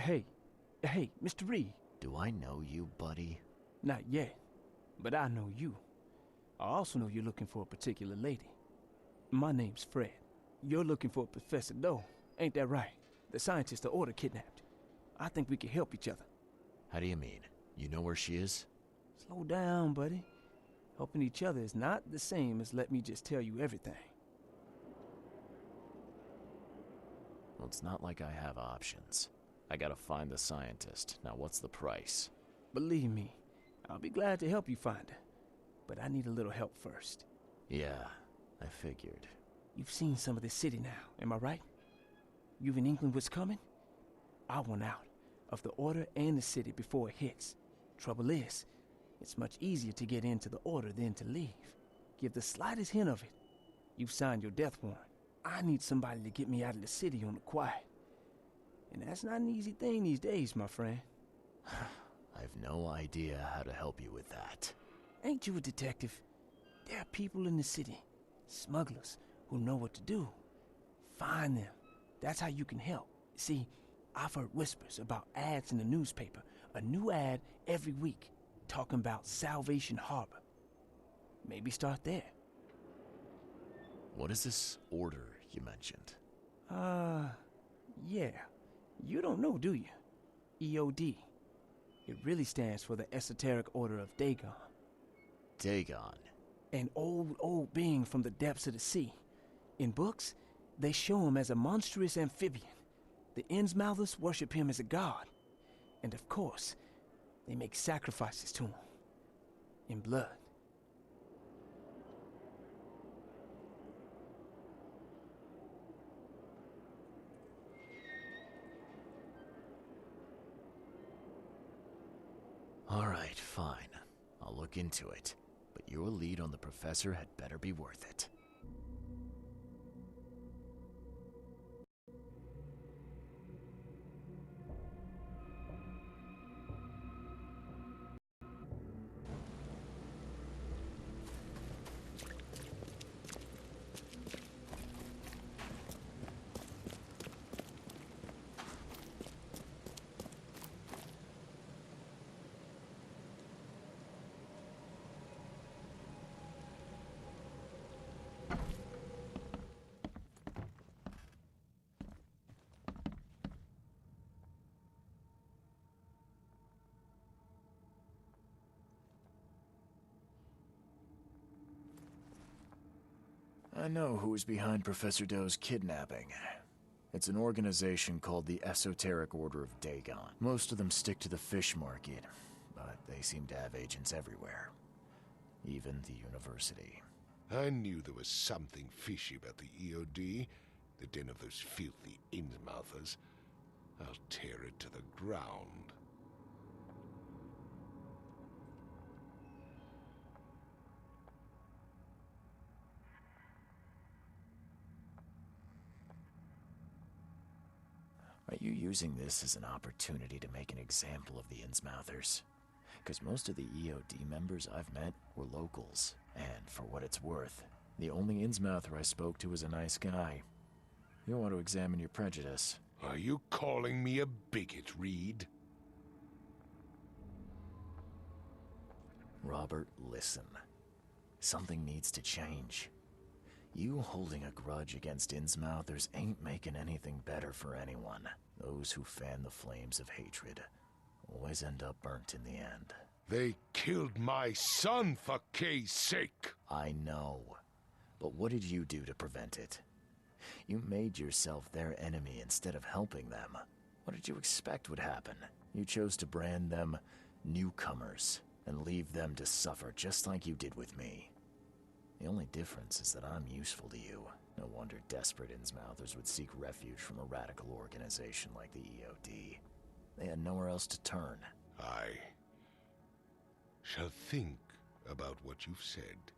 Hey, Mr. Reed. Do I know you, buddy? Not yet, but I know you. I also know you're looking for a particular lady. My name's Fred. You're looking for Professor Doe, ain't that right? The scientist the Order kidnapped. I think we can help each other. How do you mean? You know where she is? Slow down, buddy. Helping each other is not the same as let me just tell you everything. Well, it's not like I have options. I gotta find the scientist. Now, what's the price? Believe me, I'll be glad to help you find her. But I need a little help first. Yeah, I figured. You've seen some of this city now, am I right? You've an inkling what's coming? I want out of the Order and the city before it hits. Trouble is, it's much easier to get into the Order than to leave. Give the slightest hint of it. You've signed your death warrant. I need somebody to get me out of the city on the quiet. And that's not an easy thing these days, my friend. I've no idea how to help you with that. Ain't you a detective? There are people in the city, smugglers, who know what to do. Find them. That's how you can help. See, I've heard whispers about ads in the newspaper. A new ad every week, talking about Salvation Harbor. Maybe start there. What is this order you mentioned? Yeah. You don't know, do you? EOD. It really stands for the Esoteric Order of Dagon. Dagon? An old being from the depths of the sea. In books, they show him as a monstrous amphibian. The Innsmouthers worship him as a god. And of course, they make sacrifices to him. In blood. All right, fine. I'll look into it. But your lead on the professor had better be worth it. I know who's behind Professor Doe's kidnapping. It's an organization called the Esoteric Order of Dagon. Most of them stick to the fish market, but they seem to have agents everywhere. Even the university. I knew there was something fishy about the EOD, the den of those filthy Innsmouthers. I'll tear it to the ground. Are you using this as an opportunity to make an example of the Innsmouthers? Because most of the EOD members I've met were locals, and for what it's worth, the only Innsmouther I spoke to was a nice guy. You'll want to examine your prejudice. Are you calling me a bigot, Reed? Robert, listen. Something needs to change. You holding a grudge against Innsmouthers ain't making anything better for anyone. Those who fan the flames of hatred always end up burnt in the end. They killed my son, for Kay's sake! I know. But what did you do to prevent it? You made yourself their enemy instead of helping them. What did you expect would happen? You chose to brand them newcomers and leave them to suffer just like you did with me. The only difference is that I'm useful to you. No wonder desperate Innsmouthers would seek refuge from a radical organization like the EOD. They had nowhere else to turn. I shall think about what you've said.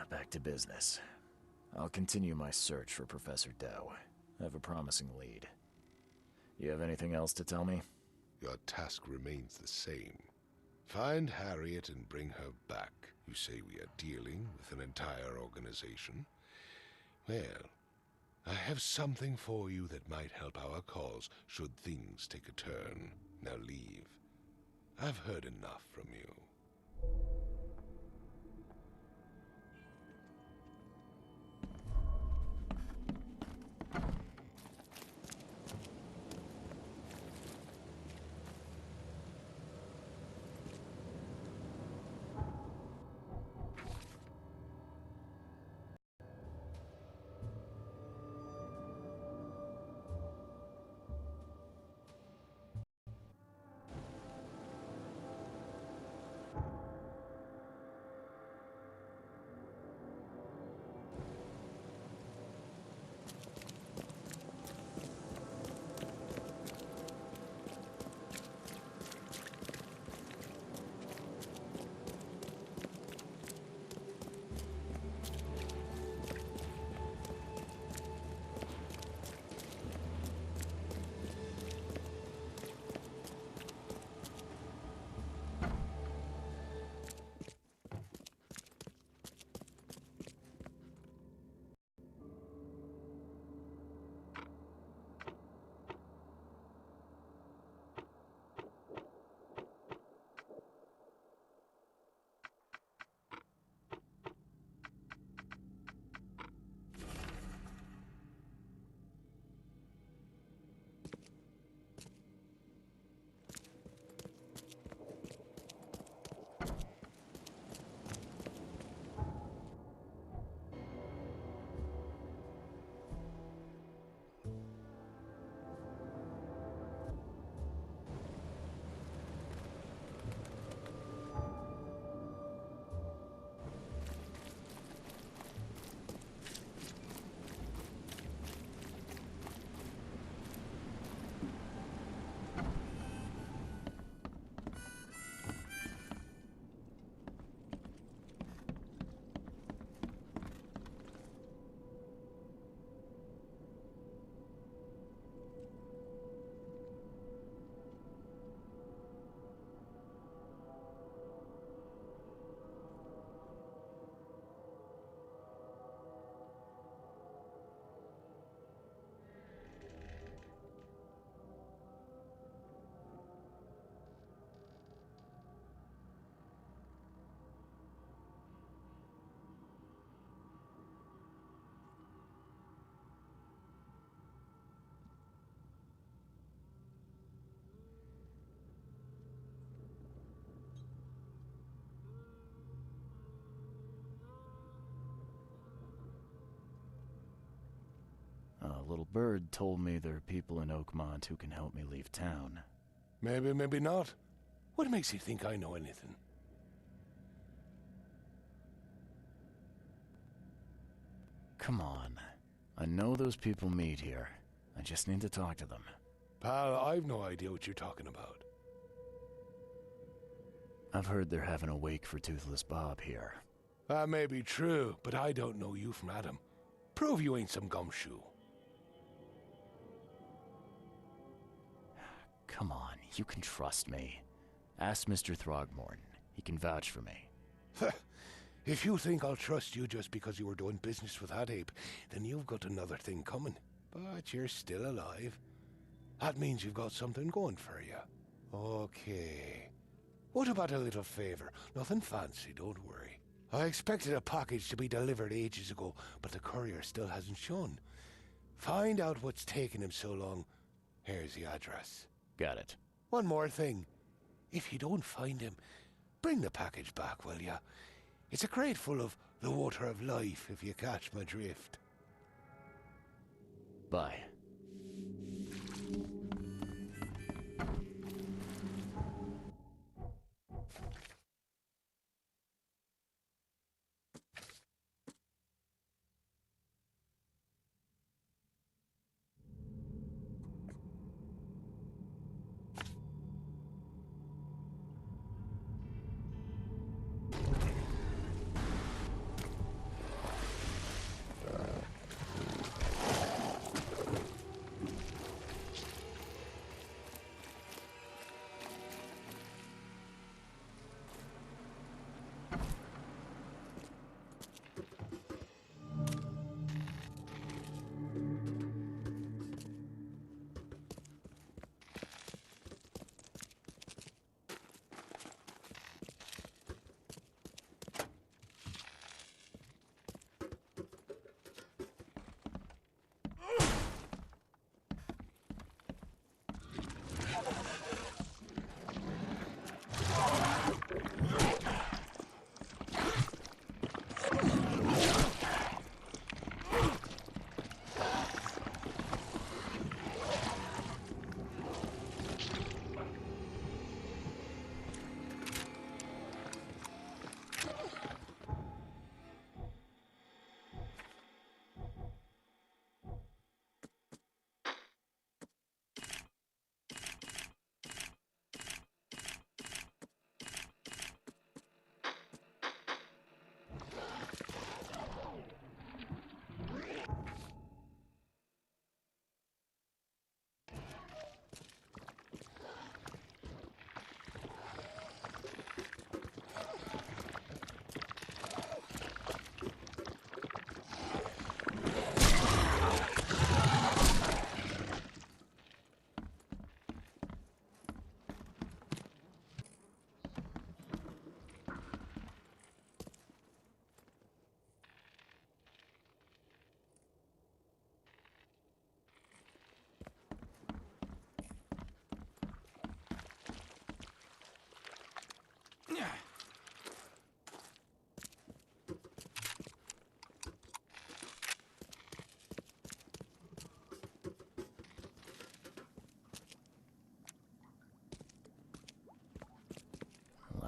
Back to business. I'll continue my search for Professor Doe. I have a promising lead. You have anything else to tell me? Your task remains the same. Find Harriet and bring her back. You say we are dealing with an entire organization? Well, I have something for you that might help our cause should things take a turn. Now leave. I've heard enough from you. A little bird told me there are people in Oakmont who can help me leave town. Maybe, maybe not. What makes you think I know anything? Come on. I know those people meet here. I just need to talk to them. Pal, I've no idea what you're talking about. I've heard they're having a wake for Toothless Bob here. That may be true, but I don't know you from Adam. Prove you ain't some gumshoe. Come on, you can trust me. Ask Mr. Throgmorton. He can vouch for me. If you think I'll trust you just because you were doing business with that ape, then you've got another thing coming. But you're still alive. That means you've got something going for you. Okay. What about a little favor? Nothing fancy, don't worry. I expected a package to be delivered ages ago, but the courier still hasn't shown. Find out what's taking him so long. Here's the address. Got it. One more thing. If you don't find him, bring the package back, will ya? It's a crate full of the water of life, if you catch my drift. Bye.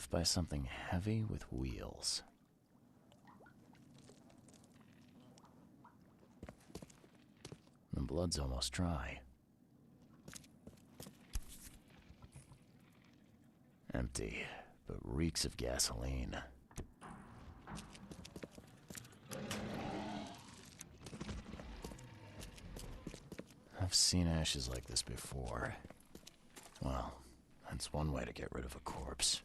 left by something heavy with wheels. The blood's almost dry. Empty, but reeks of gasoline. I've seen ashes like this before. Well, that's one way to get rid of a corpse.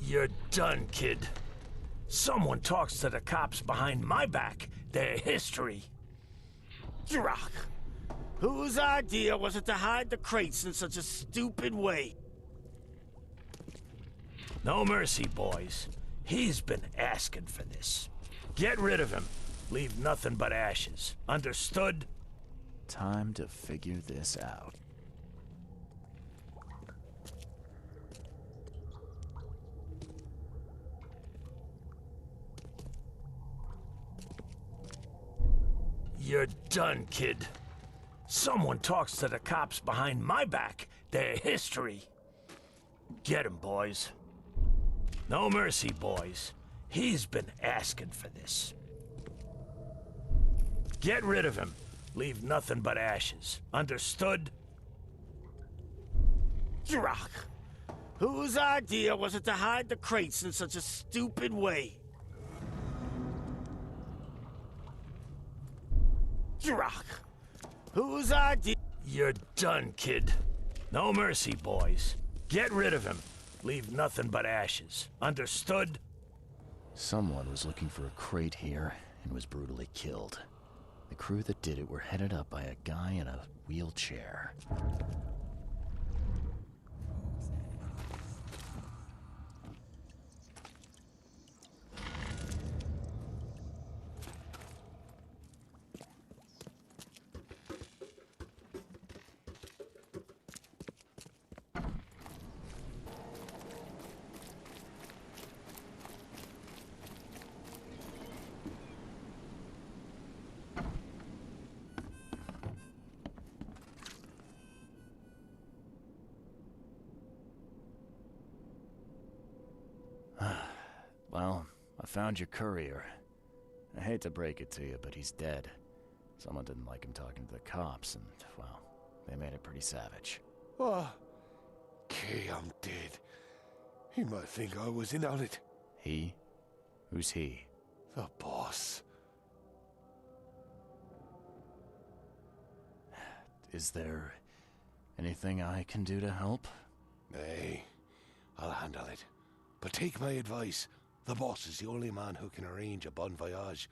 You're done, kid. Someone talks to the cops behind my back. Their history. Drock. Whose idea was it to hide the crates in such a stupid way? No mercy, boys. He's been asking for this. Get rid of him. Leave nothing but ashes. Understood? Time to figure this out. You're done, kid. Someone talks to the cops behind my back. Their history. Get him, boys. No mercy, boys. He's been asking for this. Get rid of him. Leave nothing but ashes. Understood? Drock. Whose idea was it to hide the crates in such a stupid way? Drock. Whose idea? You're done, kid. No mercy, boys. Get rid of him. Leave nothing but ashes. Understood? Someone was looking for a crate here and was brutally killed. The crew that did it were headed up by a guy in a wheelchair. Well, I found your courier. I hate to break it to you, but he's dead. Someone didn't like him talking to the cops, and, well, they made it pretty savage. Oh, Kay, I'm dead. He might think I was in on it. He? Who's he? The boss. Is there anything I can do to help? Nay, I'll handle it. But take my advice. The boss is the only man who can arrange a bon voyage.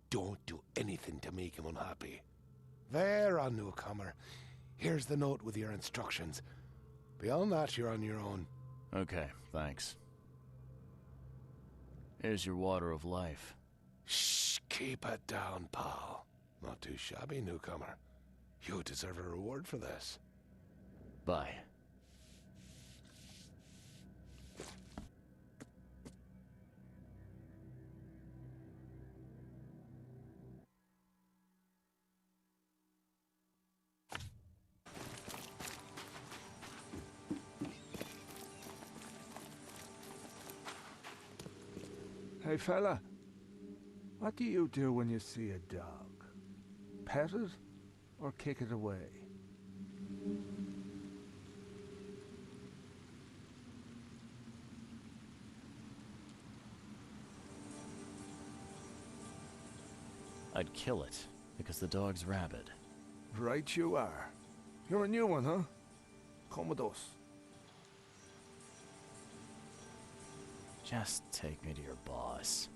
Don't do anything to make him unhappy. There, on newcomer. Here's the note with your instructions. Beyond that, you're on your own. Okay, thanks. Here's your water of life. Shh, keep it down, pal. Not too shabby, newcomer. You deserve a reward for this. Bye. Hey fella, what do you do when you see a dog? Pet it or kick it away? I'd kill it, because the dog's rabid. Right you are. You're a new one, huh? Come with us. Just take me to your boss.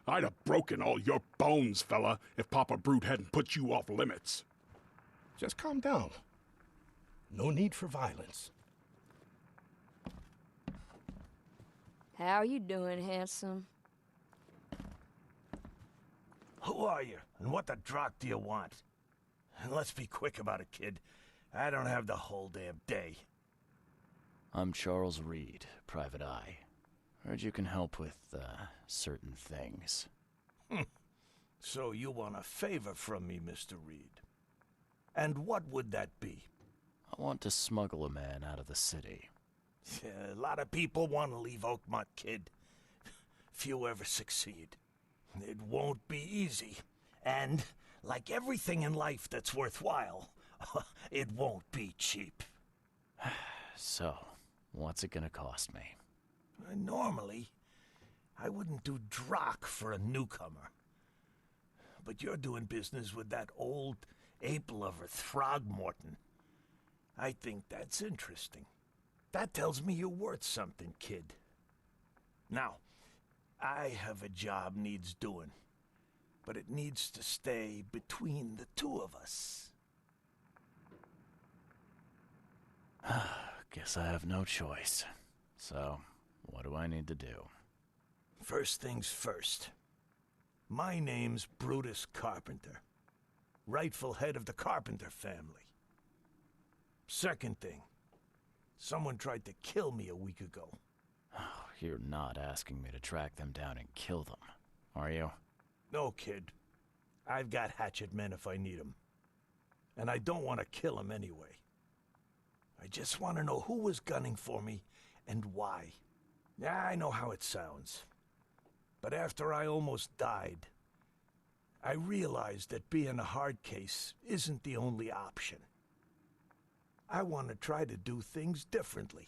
I'd have broken all your bones, fella, if Papa Brute hadn't put you off limits. Just calm down. No need for violence. How you doing, handsome? Who are you, and what the drock do you want? And let's be quick about it, kid. I don't have the whole damn day. I'm Charles Reed, Private Eye. Heard you can help with, certain things. So you want a favor from me, Mr. Reed. And what would that be? I want to smuggle a man out of the city. A lot of people want to leave Oakmont, kid. Few ever succeed. It won't be easy. And, like everything in life that's worthwhile, it won't be cheap. So, what's it gonna cost me? Normally, I wouldn't do drock for a newcomer. But you're doing business with that old ape-lover Throgmorton. I think that's interesting. That tells me you're worth something, kid. Now, I have a job needs doing, but it needs to stay between the two of us. Guess I have no choice. So, what do I need to do? First things first. My name's Brutus Carpenter, rightful head of the Carpenter family. Second thing, someone tried to kill me a week ago. You're not asking me to track them down and kill them, are you? No, kid. I've got hatchet men if I need them. And I don't want to kill them anyway. I just want to know who was gunning for me and why. Yeah, I know how it sounds. But after I almost died, I realized that being a hard case isn't the only option. I want to try to do things differently.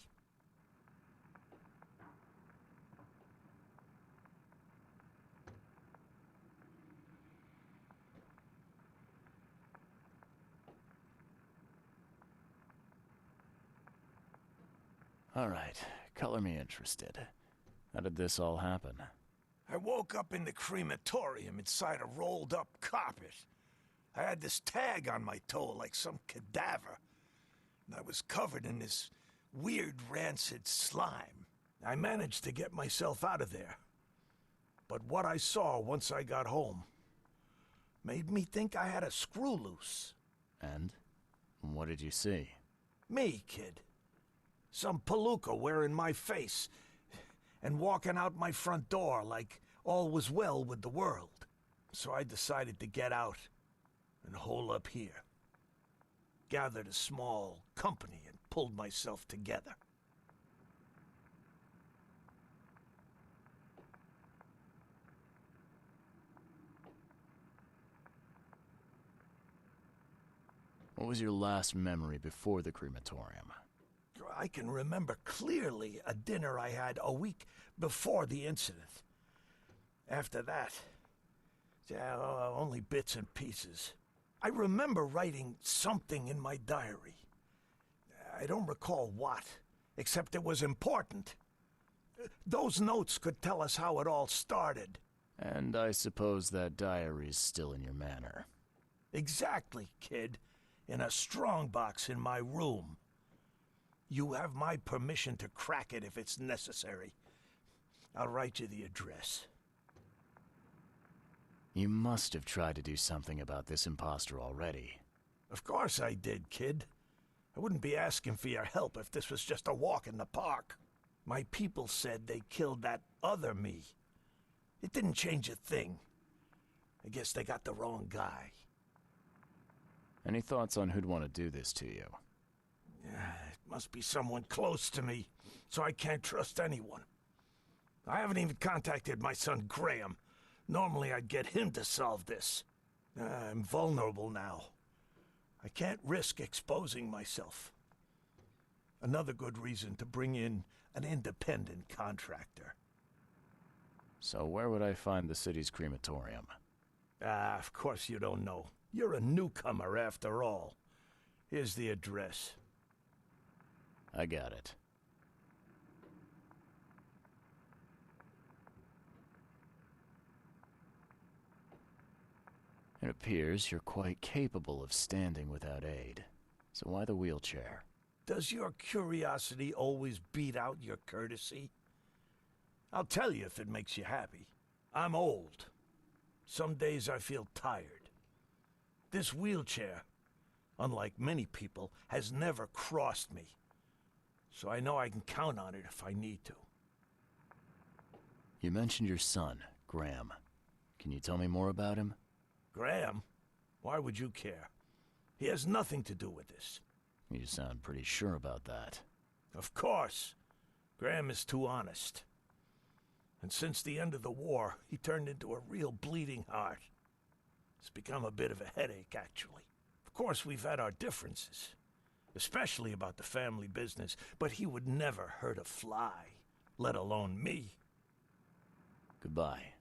All right, color me interested. How did this all happen? I woke up in the crematorium inside a rolled-up carpet. I had this tag on my toe like some cadaver, and I was covered in this weird rancid slime. I managed to get myself out of there. But what I saw once I got home made me think I had a screw loose. And? What did you see? Me, kid. Some palooka wearing my face and walking out my front door like all was well with the world. So I decided to get out and hole up here. Gathered a small company and pulled myself together. What was your last memory before the crematorium? I can remember clearly a dinner I had a week before the incident. After that, only bits and pieces. I remember writing something in my diary. I don't recall what, except it was important. Those notes could tell us how it all started. And I suppose that diary's still in your manor. Exactly, kid. In a strongbox in my room. You have my permission to crack it if it's necessary. I'll write you the address. You must have tried to do something about this imposter already. Of course I did, kid. I wouldn't be asking for your help if this was just a walk in the park. My people said they killed that other me. It didn't change a thing. I guess they got the wrong guy. Any thoughts on who'd want to do this to you? It must be someone close to me, so I can't trust anyone. I haven't even contacted my son Graham. Normally I'd get him to solve this. I'm vulnerable now. I can't risk exposing myself. Another good reason to bring in an independent contractor. So where would I find the city's crematorium? Of course you don't know. You're a newcomer after all. Here's the address. I got it. It appears you're quite capable of standing without aid. So why the wheelchair? Does your curiosity always beat out your courtesy? I'll tell you if it makes you happy. I'm old. Some days I feel tired. This wheelchair, unlike many people, has never crossed me. So I know I can count on it if I need to. You mentioned your son, Graham. Can you tell me more about him? Graham? Why would you care? He has nothing to do with this. You sound pretty sure about that. Of course. Graham is too honest. And since the end of the war, he turned into a real bleeding heart. It's become a bit of a headache, actually. Of course, we've had our differences, especially about the family business, but he would never hurt a fly, let alone me. Goodbye.